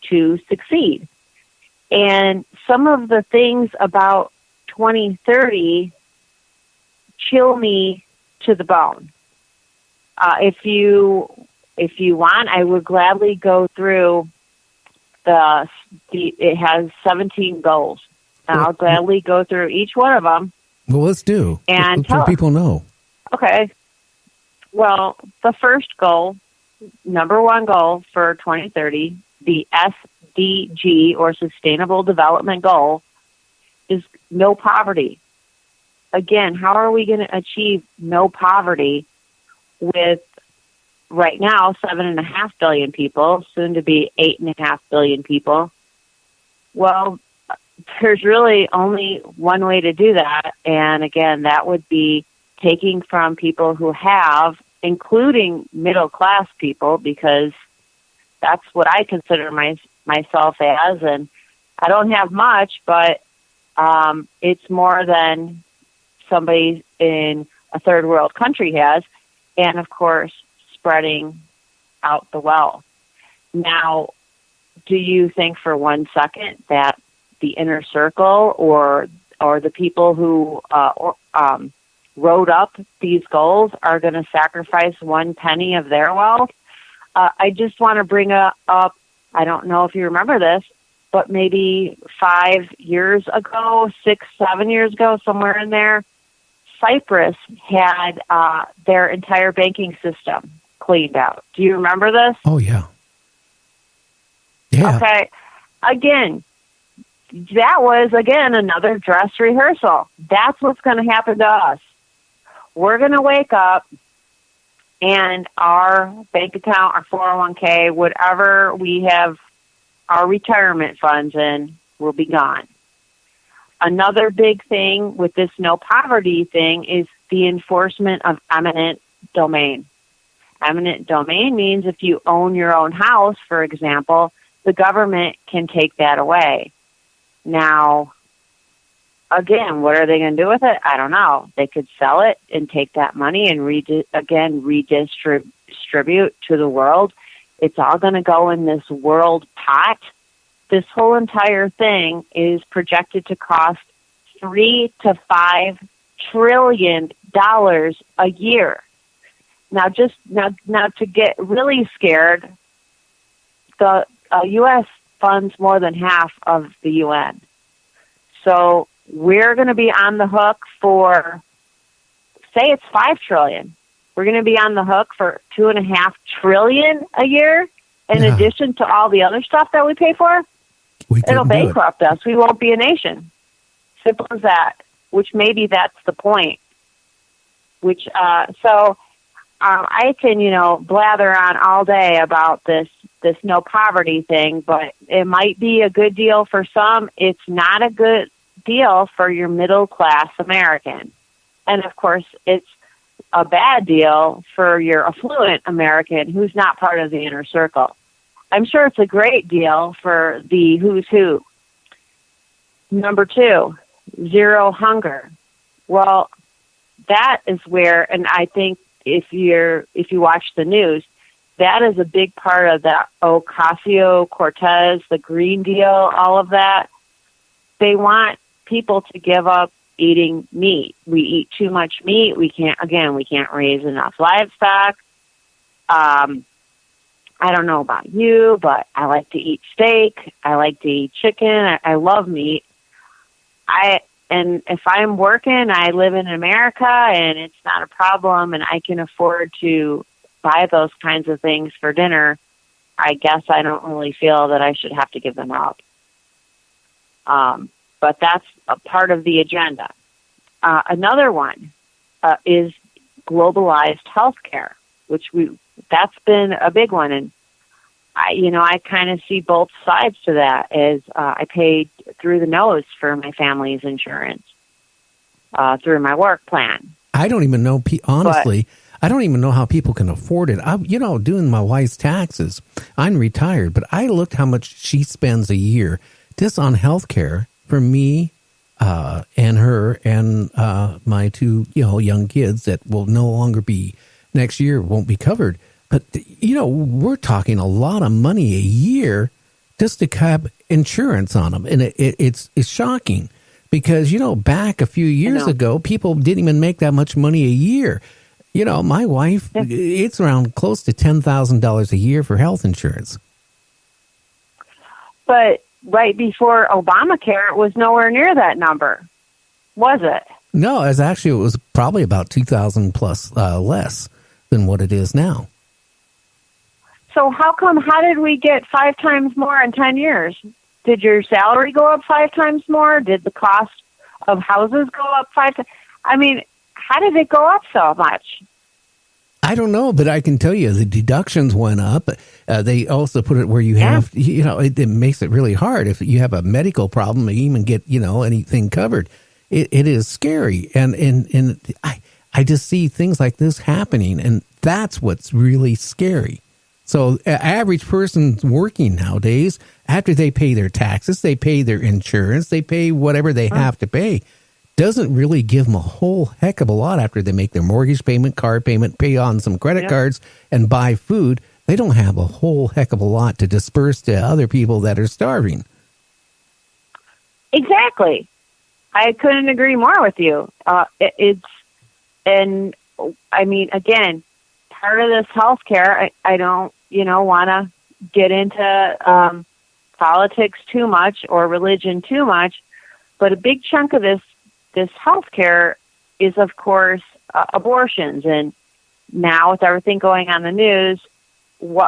to succeed. And some of the things about 2030 chill me to the bone. If you want, I would gladly go through it has 17 goals. And I'll gladly go through each one of them. Well, let's do. And so people know. Okay. Well, the first goal, number one goal for 2030, the SDG, or Sustainable Development Goal, is no poverty. Again, how are we going to achieve no poverty with right now 7.5 billion people, soon to be 8.5 billion people? Well, there's really only one way to do that, and again, that would be taking from people who have, including middle-class people, because that's what I consider myself as, and I don't have much, but it's more than somebody in a third-world country has, and, of course, spreading out the wealth. Now, do you think for 1 second that the inner circle or the people who wrote up these goals are going to sacrifice 1 penny of their wealth? I just want to bring up, I don't know if you remember this, but maybe 5 years ago, 6, 7 years ago, somewhere in there, Cyprus had their entire banking system cleaned out. Do you remember this? Oh, yeah. Yeah. Okay. Again, that was, another dress rehearsal. That's what's going to happen to us. We're going to wake up and our bank account, our 401k, whatever we have our retirement funds in, will be gone. Another big thing with this no poverty thing is the enforcement of eminent domain. Eminent domain means if you own your own house, for example, the government can take that away. Now, again, what are they going to do with it? I don't know. They could sell it and take that money and redistribute to the world. It's all going to go in this world pot. This whole entire thing is projected to cost $3 to $5 trillion a year. Now, now to get really scared, the U.S. funds more than half of the UN. So we're going to be on the hook for, say it's $5 trillion. We're going to be on the hook for $2.5 trillion a year, in addition to all the other stuff that we pay for. It'll bankrupt us. We won't be a nation. Simple as that. Which maybe that's the point. I can, blather on all day about this no poverty thing, but it might be a good deal for some. It's not a good deal for your middle class American. And of course, it's a bad deal for your affluent American who's not part of the inner circle. I'm sure it's a great deal for the who's who. Number 2, zero hunger. Well, that is where, and I think if you watch the news, that is a big part of that Ocasio-Cortez, the Green Deal, all of that. They want people to give up eating meat. We eat too much meat. We can't raise enough livestock. I don't know about you, but I like to eat steak. I like to eat chicken. I love meat. And if I'm working, I live in America, and it's not a problem, and I can afford to buy those kinds of things for dinner, I guess I don't really feel that I should have to give them up. But that's a part of the agenda. Another one is globalized healthcare, that's been a big one, and I kind of see both sides to that. As I paid through the nose for my family's insurance through my work plan. I don't even know, honestly. I don't even know how people can afford it. Doing my wife's taxes, I'm retired, but I looked how much she spends a year just on health care for me and her and my 2 young kids that will no longer be next year, won't be covered. But we're talking a lot of money a year just to have insurance on them. And it's shocking because, back a few years ago, people didn't even make that much money a year. My wife, it's around close to $10,000 a year for health insurance. But right before Obamacare, it was nowhere near that number, was it? No, it was probably about 2,000 plus less than what it is now. So how did we get 5 times more in 10 years? Did your salary go up 5 times more? Did the cost of houses go up 5 times? I mean, how did it go up so much? I don't know, but I can tell you the deductions went up. They also put it where you have, it makes it really hard. If you have a medical problem, you even get, anything covered. It is scary. And I just see things like this happening, and that's what's really scary. So average person working nowadays, after they pay their taxes, they pay their insurance, they pay whatever they have to pay, doesn't really give them a whole heck of a lot after they make their mortgage payment, car payment, pay on some credit cards, and buy food. They don't have a whole heck of a lot to disperse to other people that are starving. Exactly. I couldn't agree more with you. Again, part of this healthcare, I don't, want to get into politics too much or religion too much, but a big chunk of this healthcare is, of course, abortions. And now with everything going on the news,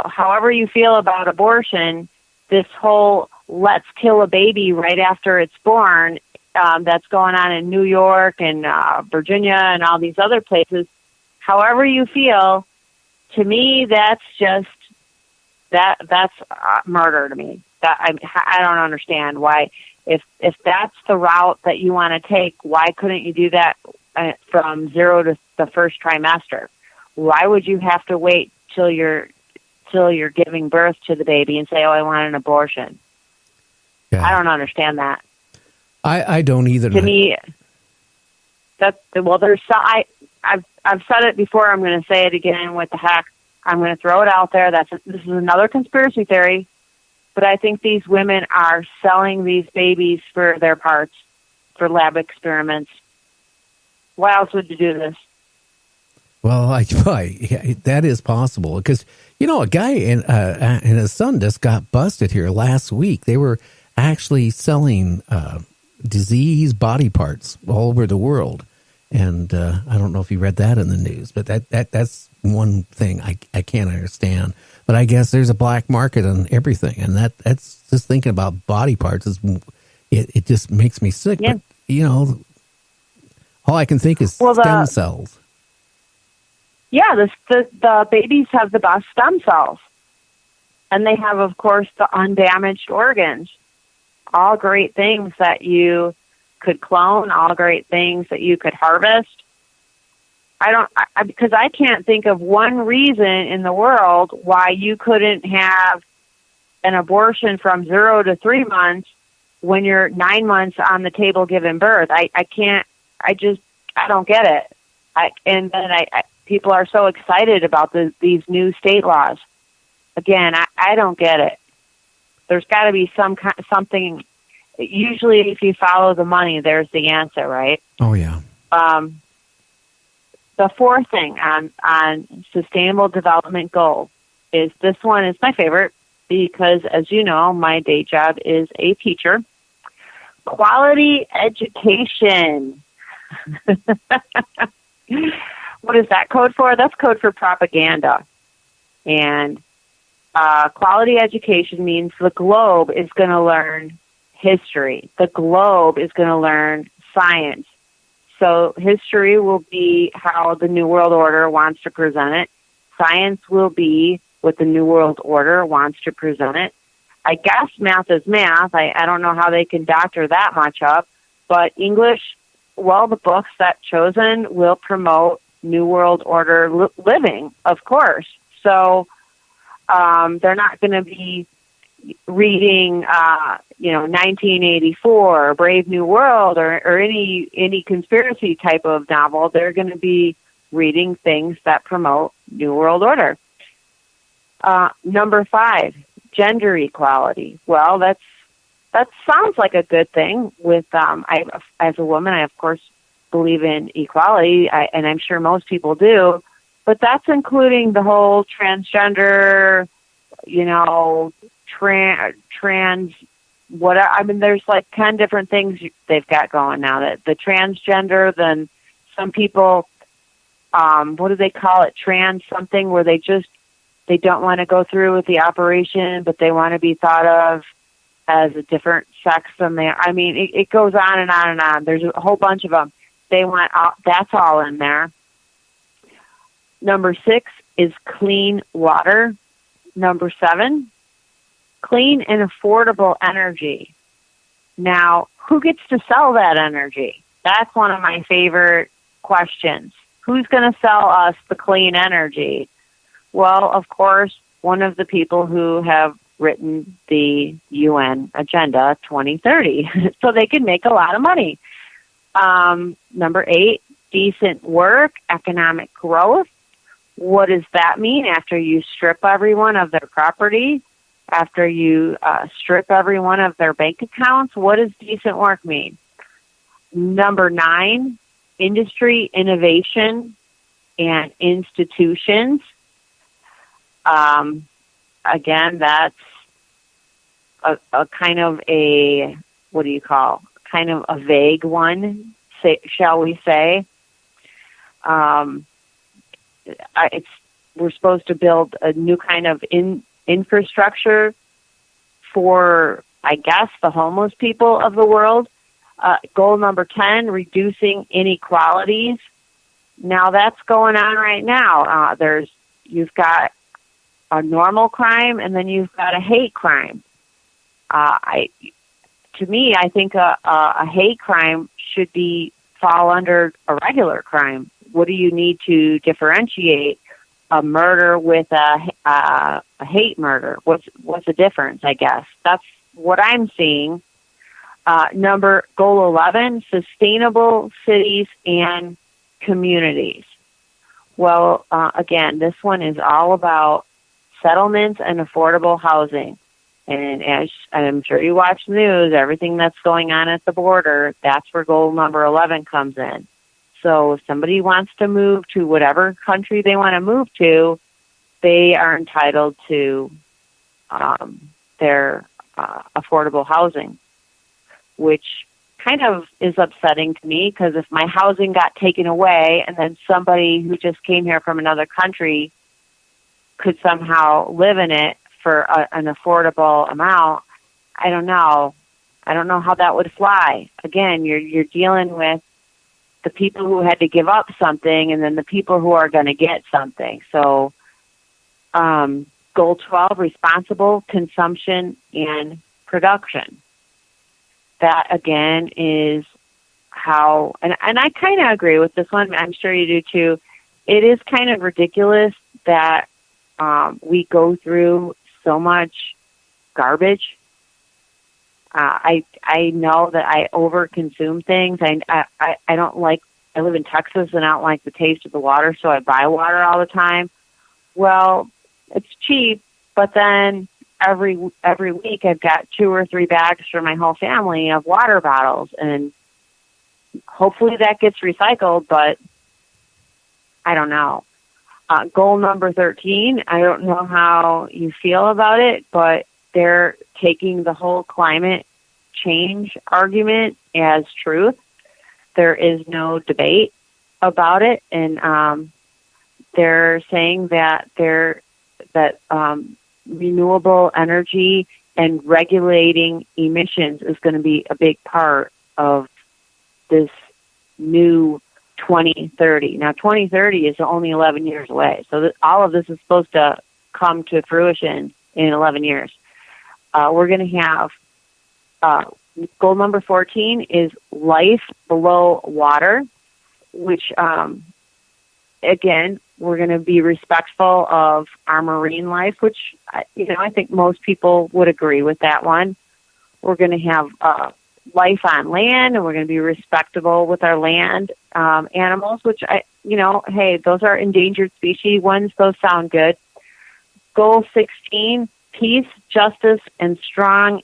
however you feel about abortion, this whole let's kill a baby right after it's born, that's going on in New York and Virginia and all these other places, however you feel, to me, that's just, that's murder to me. That I don't understand why, if that's the route that you want to take, why couldn't you do that from 0 to the first trimester? Why would you have to wait till you're giving birth to the baby and say, "Oh, I want an abortion"? Yeah. I don't understand that. I don't either. To me, I've said it before. I'm going to say it again. What the heck? I'm going to throw it out there. This is another conspiracy theory, but I think these women are selling these babies for their parts, for lab experiments. Why else would you do this? Well, that is possible because, a guy and his son just got busted here last week. They were actually selling diseased body parts all over the world. And I don't know if you read that in the news, but that's one thing I can't understand. But I guess there's a black market on everything, and that's just thinking about body parts it just makes me sick. Yeah. But all I can think is stem cells. Yeah, the babies have the best stem cells, and they have, of course, the undamaged organs. All great things that you could clone, all great things that you could harvest. Because I can't think of one reason in the world why you couldn't have an abortion from 0 to 3 months when you're 9 months on the table giving birth. I don't get it. People are so excited about these new state laws. Again, I don't get it. There's got to be something. Usually, if you follow the money, there's the answer, right? Oh, yeah. The fourth thing on sustainable development goals is, this one is my favorite because, as you know, my day job is a teacher. Quality education. What is that code for? That's code for propaganda. And quality education means the globe is going to learn history. The globe is going to learn science. So history will be how the New World Order wants to present it. Science will be what the New World Order wants to present it. I guess math is math. I don't know how they can doctor that much up. But English, well, the books that chosen will promote New World Order living, of course. So they're not going to be reading, 1984, Brave New World, or any conspiracy type of novel. They're going to be reading things that promote New World Order. Number 5, gender equality. Well, that sounds like a good thing. With as a woman, I of course believe in equality, and I'm sure most people do. But that's including the whole transgender, trans, whatever. I mean, there's like 10 different things they've got going now. That the transgender, then some people, what do they call it? Trans something, where they don't want to go through with the operation, but they want to be thought of as a different sex than they are. I mean, it goes on and on and on. There's a whole bunch of them. That's all in there. Number 6 is clean water. Number 7, clean and affordable energy. Now, who gets to sell that energy? That's one of my favorite questions. Who's going to sell us the clean energy? Well, of course, one of the people who have written the UN Agenda 2030, so they can make a lot of money. Number 8, decent work, economic growth. What does that mean? After you strip everyone of their property, after you strip everyone of their bank accounts, what does decent work mean? Number 9, industry, innovation, and institutions. Again, that's a kind of a, what do you call, kind of a vague one, shall we say. We're supposed to build a new kind of infrastructure for, I guess, the homeless people of the world. Goal number 10, reducing inequalities. Now that's going on right now. You've got a normal crime, and then you've got a hate crime. To me, I think a hate crime should fall under a regular crime. What do you need to differentiate a murder with a hate murder? What's the difference? I guess that's what I'm seeing. Goal 11, sustainable cities and communities. Well, again, this one is all about settlements and affordable housing. And as I'm sure you watch the news, everything that's going on at the border, that's where goal number 11 comes in. So if somebody wants to move to whatever country they want to move to, they are entitled to their affordable housing, which kind of is upsetting to me, because if my housing got taken away and then somebody who just came here from another country could somehow live in it for an affordable amount, I don't know. I don't know how that would fly. Again, you're dealing with the people who had to give up something, and then the people who are going to get something. So, goal 12, responsible consumption and production. That, again, is how, and I kind of agree with this one. I'm sure you do too. It is kind of ridiculous that we go through so much garbage. I know that I overconsume things. I don't like, I live in Texas and I don't like the taste of the water, so I buy water all the time. Well, it's cheap, but then every week I've got 2 or 3 bags for my whole family of water bottles, and hopefully that gets recycled, but I don't know. Goal number 13, I don't know how you feel about it, but they're taking the whole climate change argument as truth. There is no debate about it, and they're saying that renewable energy and regulating emissions is going to be a big part of this new 2030. Now, 2030 is only 11 years away, so all of this is supposed to come to fruition in 11 years. We're going to have goal number 14 is life below water, which, again, we're going to be respectful of our marine life, which, I think most people would agree with that one. We're going to have life on land, and we're going to be respectable with our land animals, which, hey, those are endangered species ones. Those sound good. Goal 16, peace, justice, and strong